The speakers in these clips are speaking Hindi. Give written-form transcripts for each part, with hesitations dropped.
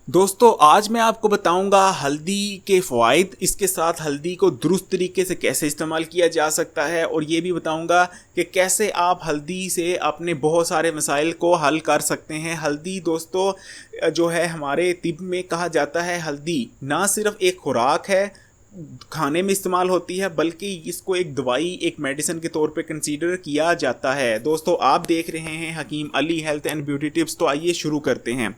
दोस्तों आज मैं आपको बताऊंगा हल्दी के फ़वाइद, इसके साथ हल्दी को दुरुस्त तरीके से कैसे इस्तेमाल किया जा सकता है और ये भी बताऊंगा कि कैसे आप हल्दी से अपने बहुत सारे मसाइल को हल कर सकते हैं। हल्दी दोस्तों जो है हमारे तिब में कहा जाता है, हल्दी ना सिर्फ एक खुराक है खाने में इस्तेमाल होती है बल्कि इसको एक दवाई, एक मेडिसिन के तौर पे कंसीडर किया जाता है। दोस्तों आप देख रहे हैं Hakeem Ali health and beauty tips. तो आइए शुरू करते हैं।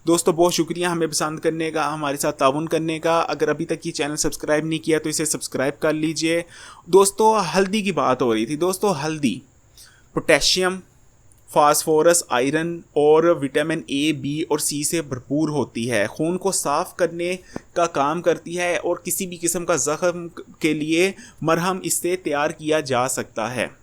दोस्तों बहुत शुक्रिया हमें पसंद करने का, हमारे साथ ताउन करने का। अगर अभी तक ये चैनल सब्सक्राइब नहीं किया तो इसे सब्सक्राइब कर लीजिए। दोस्तों हल्दी की बात हो रही थी। दोस्तों हल्दी पोटेशियम, फास्फोरस, आयरन और विटामिन ए, बी और सी से भरपूर होती है। खून को साफ़ करने का काम करती है और किसी भी किस्म का ज़ख्म के लिए मरहम इससे तैयार किया जा सकता है।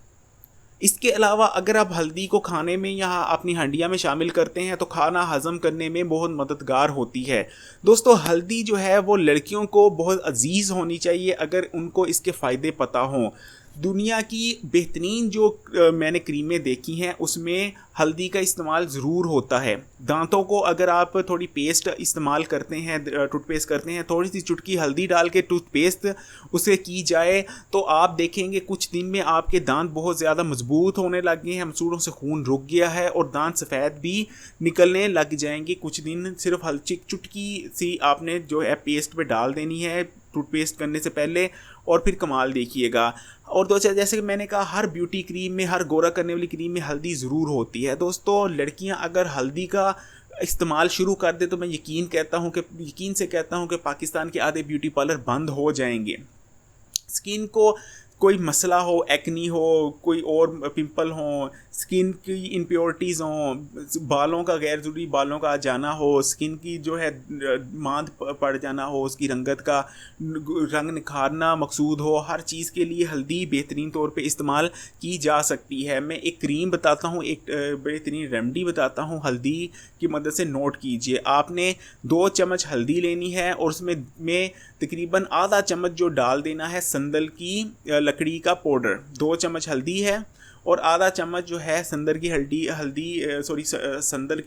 इसके अलावा अगर आप हल्दी को खाने में या अपनी हंडिया में शामिल करते हैं तो खाना हज़म करने में बहुत मददगार होती है। दोस्तों हल्दी जो है वो लड़कियों को बहुत अजीज़ होनी चाहिए अगर उनको इसके फ़ायदे पता हों। दुनिया की बेहतरीन जो मैंने क्रीमें देखी हैं उसमें हल्दी का इस्तेमाल ज़रूर होता है। दांतों को अगर आप थोड़ी पेस्ट इस्तेमाल करते हैं, टूथपेस्ट करते हैं, थोड़ी सी चुटकी हल्दी डाल के टूथपेस्ट उसे की जाए तो आप देखेंगे कुछ दिन में आपके दांत बहुत ज़्यादा मजबूत होने लग गए हैं, हमसूड़ों से खून रुक गया है और दांत सफ़ेद भी निकलने लग जाएंगे। कुछ दिन सिर्फ हल्की चुटकी सी आपने जो है पेस्ट पे डाल देनी है टूथपेस्ट करने से पहले और फिर कमाल देखिएगा। और दोस्तों जैसे कि मैंने कहा, हर ब्यूटी क्रीम में, हर गोरा करने वाली क्रीम में हल्दी ज़रूर होती है। दोस्तों लड़कियां अगर हल्दी का इस्तेमाल शुरू कर दे तो मैं यकीन से कहता हूं कि पाकिस्तान के आधे ब्यूटी पार्लर बंद हो जाएंगे। स्किन को कोई मसला हो, एक्नी हो, कोई और पिंपल हो, स्किन की इम्प्योरिटीज़ हों, बालों का गैर ज़रूरी बालों का आ जाना हो, स्किन की जो है मांद पड़ जाना हो, उसकी रंगत का रंग निखारना मकसूद हो, हर चीज़ के लिए हल्दी बेहतरीन तौर पे इस्तेमाल की जा सकती है। मैं एक क्रीम बताता हूँ, एक बेहतरीन रेमेडी बताता हूँ। हल्दी की मदद से नोट कीजिए। आपने 2 चम्मच हल्दी लेनी है और उसमें तकरीबन आधा चम्मच जो डाल देना है संदल की लकड़ी का पाउडर। 2 चम्मच हल्दी है और आधा चम्मच जो है संदल की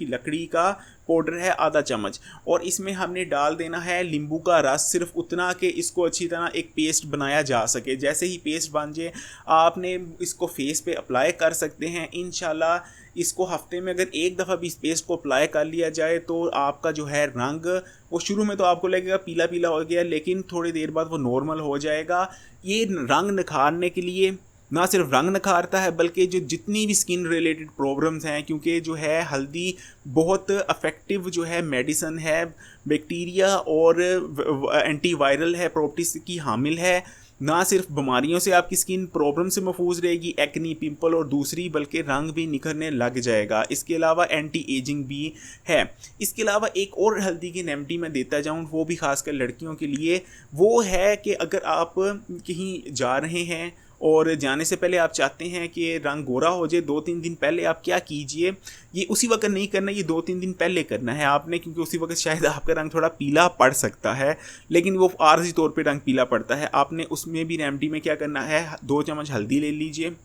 लकड़ी का पाउडर है, आधा चम्मच। और इसमें हमने डाल देना है नींबू का रस, सिर्फ उतना कि इसको अच्छी तरह एक पेस्ट बनाया जा सके। जैसे ही पेस्ट बन जाए आपने इसको फेस पे अप्लाई कर सकते हैं। इंशाल्लाह इसको हफ्ते में अगर एक दफ़ा भी इस पेस्ट को अप्लाई कर लिया जाए तो आपका जो है रंग, वो शुरू में तो आपको लगेगा पीला पीला हो गया, लेकिन थोड़ी देर बाद वो नॉर्मल हो जाएगा। ये रंग निखारने के लिए ना सिर्फ रंग निखारता है बल्कि जो जितनी भी स्किन रिलेटेड प्रॉब्लम्स हैं, क्योंकि जो है हल्दी बहुत इफ़ेक्टिव जो है मेडिसन है, बैक्टीरिया और एंटीवायरल है, प्रॉपर्टीज की हामिल है। ना सिर्फ बीमारियों से आपकी स्किन प्रॉब्लम से महफूज रहेगी, एक्नी, पिंपल और दूसरी, बल्कि रंग भी निखरने लग जाएगा। इसके अलावा एंटी एजिंग भी है। इसके अलावा एक और हल्दी की रेमेडी मैं देता जाऊँ, वो भी खासकर लड़कियों के लिए, वो है कि अगर आप कहीं जा रहे हैं और जाने से पहले आप चाहते हैं कि रंग गोरा हो जाए, 2-3 दिन पहले आप क्या कीजिए, ये उसी वक्त नहीं करना, ये 2-3 दिन पहले करना है आपने, क्योंकि उसी वक्त शायद आपका रंग थोड़ा पीला पड़ सकता है, लेकिन वो आर्जी तौर पे रंग पीला पड़ता है। आपने उसमें भी रेमेडी में क्या करना है, 2 चम्मच हल्दी ले लीजिए,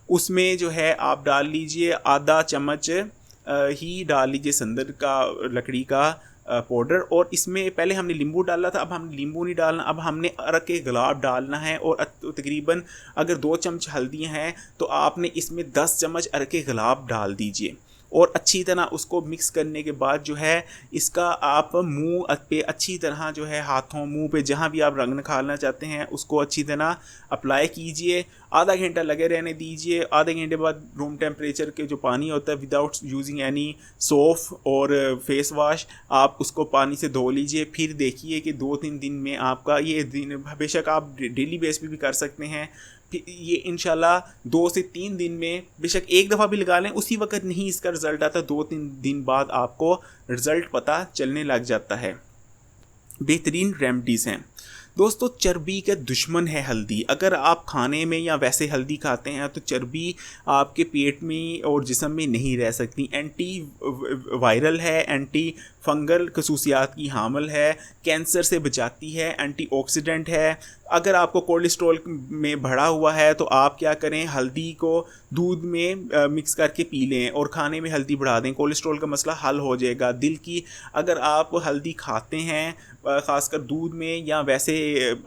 उसमें जो है आप डाल लीजिए आधा चम्मच ही डाल लीजिए संदल का लकड़ी का पाउडर। और इसमें पहले हमने नींबू डाला था, अब हमने नींबू नहीं डालना, अब हमने अरक के गुलाब डालना है। और तकरीबन अगर 2 चम्मच हल्दी हैं तो आपने इसमें 10 चम्मच अरक के गुलाब डाल दीजिए और अच्छी तरह उसको मिक्स करने के बाद जो है इसका आप मुंह पे अच्छी तरह जो है हाथों, मुंह पे जहाँ भी आप रंग निकालना चाहते हैं उसको अच्छी तरह अप्लाई कीजिए। आधा घंटा लगे रहने दीजिए। आधे घंटे बाद रूम टेम्परेचर के जो पानी होता है, विदाउट यूजिंग एनी सोप और फेस वाश, आप उसको पानी से धो लीजिए। फिर देखिए कि 2-3 दिन में आपका ये दिन, बेशक आप डेली बेस पे भी कर सकते हैं, ये इंशाल्लाह 2 से 3 दिन में, बेशक एक दफ़ा भी लगा लें उसी वक्त नहीं इसका रिज़ल्ट आता, 2-3 दिन बाद आपको रिज़ल्ट पता चलने लग जाता है। बेहतरीन रेमेडीज़ हैं। दोस्तों चर्बी का दुश्मन है हल्दी। अगर आप खाने में या वैसे हल्दी खाते हैं तो चर्बी आपके पेट में और जिस्म में नहीं रह सकती। एंटी वायरल है, एंटी फंगल खसूसियात की हामिल है, कैंसर से बचाती है, एंटीऑक्सीडेंट है। अगर आपको कोलेस्ट्रॉल में बढ़ा हुआ है तो आप क्या करें, हल्दी को दूध में मिक्स करके पी लें और खाने में हल्दी बढ़ा दें, कोलेस्ट्रॉल का मसला हल हो जाएगा। दिल की अगर आप हल्दी खाते हैं ख़ासकर दूध में या वैसे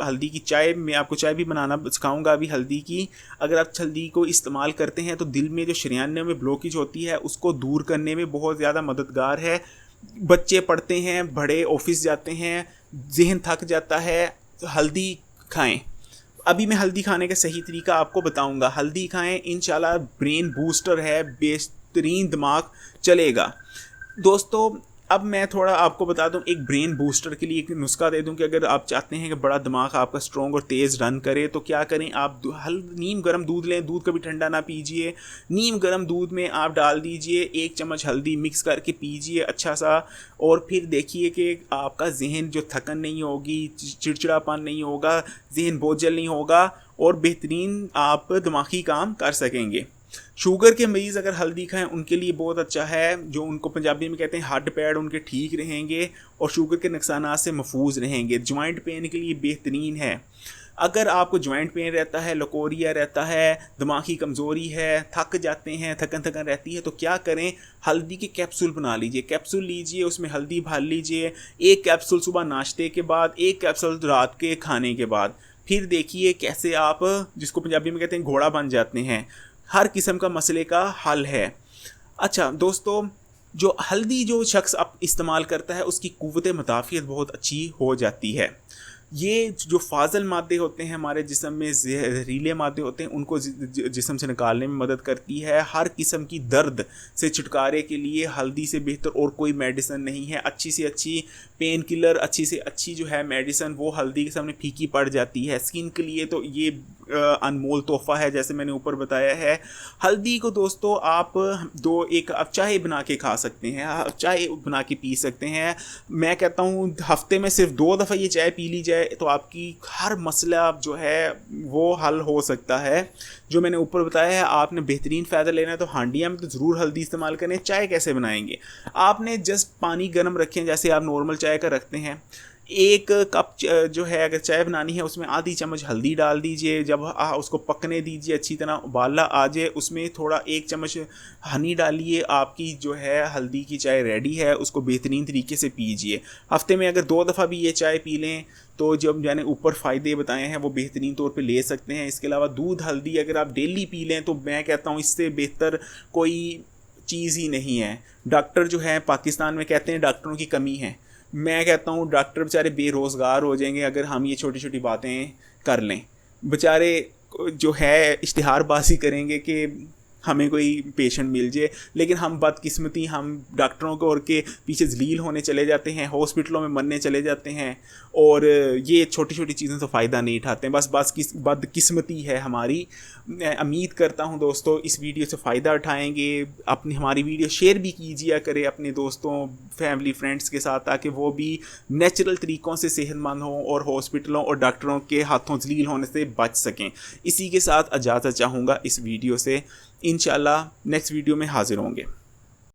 हल्दी की चाय, मैं आपको चाय भी बनाना सिखाऊंगा अभी हल्दी की। अगर आप हल्दी को इस्तेमाल करते हैं तो दिल में जो शरीयान में ब्लॉकेज होती है उसको दूर करने में बहुत ज़्यादा मददगार है। बच्चे पढ़ते हैं, बड़े ऑफिस जाते हैं, जहन थक जाता है, हल्दी खाएं। अभी मैं हल्दी खाने का सही तरीका आपको बताऊंगा। हल्दी खाएं, इंशाल्लाह ब्रेन बूस्टर है, बेहतरीन दिमाग चलेगा। दोस्तों अब मैं थोड़ा आपको बता दूं, एक ब्रेन बूस्टर के लिए एक नुस्खा दे दूं कि अगर आप चाहते हैं कि बड़ा दिमाग आपका स्ट्रॉन्ग और तेज़ रन करे तो क्या करें, आप नीम गर्म दूध लें, दूध कभी ठंडा ना पीजिए। नीम गर्म दूध में आप डाल दीजिए 1 चम्मच हल्दी, मिक्स करके पीजिए अच्छा सा, और फिर देखिए कि आपका जहन जो थकन नहीं होगी, चिड़चिड़ापन नहीं होगा, जहन बोझल नहीं होगा और बेहतरीन आप दिमागी काम कर सकेंगे। शुगर के मरीज़ अगर हल्दी खाएं उनके लिए बहुत अच्छा है, जो उनको पंजाबी में कहते हैं हड्ड पैड उनके ठीक रहेंगे और शुगर के नुकसानात से महफूज रहेंगे। जॉइंट पेन के लिए बेहतरीन है। अगर आपको जॉइंट पेन रहता है, लकोरिया रहता है, दिमागी कमज़ोरी है, थक जाते हैं, थकन रहती है, तो क्या करें, हल्दी के कैप्सूल बना लीजिए। कैप्सूल लीजिए, उसमें हल्दी भर लीजिए, 1 कैप्सूल सुबह नाश्ते के बाद, 1 कैप्सूल रात के खाने के बाद। फिर देखिए कैसे आप, जिसको पंजाबी में कहते हैं घोड़ा बन जाते हैं। हर किस्म का मसले का हल है। अच्छा दोस्तों, जो हल्दी जो शख्स अब इस्तेमाल करता है उसकी क़ुव्वत मुदाफ़ियत बहुत अच्छी हो जाती है। ये जो फाजल मादे होते हैं हमारे जिस्म में, जहरीले मादे होते हैं, उनको जिस्म से निकालने में मदद करती है। हर किस्म की दर्द से छुटकारे के लिए हल्दी से बेहतर और कोई मेडिसिन नहीं है। अच्छी से अच्छी पेन किलर, अच्छी से अच्छी जो है मेडिसिन, वो हल्दी के सामने फीकी पड़ जाती है। स्किन के लिए तो ये अनमोल तोहफ़ा है, जैसे मैंने ऊपर बताया है। हल्दी को दोस्तों आप आप चाय बना के खा सकते हैं, चाय बना के पी सकते हैं। मैं कहता हूँ हफ्ते में सिर्फ 2 दफ़ा ये चाय पी ली जाए तो आपकी हर मसला जो है वो हल हो सकता है। जो मैंने ऊपर बताया है, आपने बेहतरीन फ़ायदा लेना है तो हांडिया में तो ज़रूर हल्दी इस्तेमाल करें। चाय कैसे बनाएंगे, आपने जस्ट पानी गर्म रखें जैसे आप नॉर्मल चाय का रखते हैं। 1 कप जो है अगर चाय बनानी है उसमें आधी चम्मच हल्दी डाल दीजिए। जब उसको पकने दीजिए, अच्छी तरह उबाला आ जाए, उसमें थोड़ा 1 चम्मच हनी डालिए। आपकी जो है हल्दी की चाय रेडी है, उसको बेहतरीन तरीके से पीजिए। हफ्ते में अगर 2 दफ़ा भी ये चाय पी लें तो जब मैंने ऊपर फ़ायदे बताए हैं वो बेहतरीन तौर पे ले सकते हैं। इसके अलावा दूध हल्दी अगर आप डेली पी लें तो मैं कहता हूँ इससे बेहतर कोई चीज़ ही नहीं है। डॉक्टर जो है पाकिस्तान में कहते हैं डॉक्टरों की कमी है। मैं कहता हूँ डॉक्टर बेचारे बेरोज़गार हो जाएंगे अगर हम ये छोटी छोटी बातें कर लें। बेचारे जो है इश्तिहारबाजी करेंगे कि हमें कोई पेशेंट मिल जाए, लेकिन हम बदकिस्मती, हम डॉक्टरों को और के पीछे जलील होने चले जाते हैं, हॉस्पिटलों में मरने चले जाते हैं और ये छोटी छोटी चीज़ों से फ़ायदा नहीं उठाते हैं। बस बदकिस्मती है हमारी। मैं उम्मीद करता हूं दोस्तों इस वीडियो से फ़ायदा उठाएंगे। अपनी हमारी वीडियो शेयर भी कीजिए करें अपने दोस्तों, फैमिली, फ्रेंड्स के साथ, ताकि वो भी नेचुरल तरीक़ों से सेहतमंद हों और हॉस्पिटलों और डॉक्टरों के हाथों जलील होने से बच सकें। इसी के साथ इजाज़त चाहूँगा इस वीडियो से। इंशाल्लाह नेक्स्ट वीडियो में हाज़िर होंगे।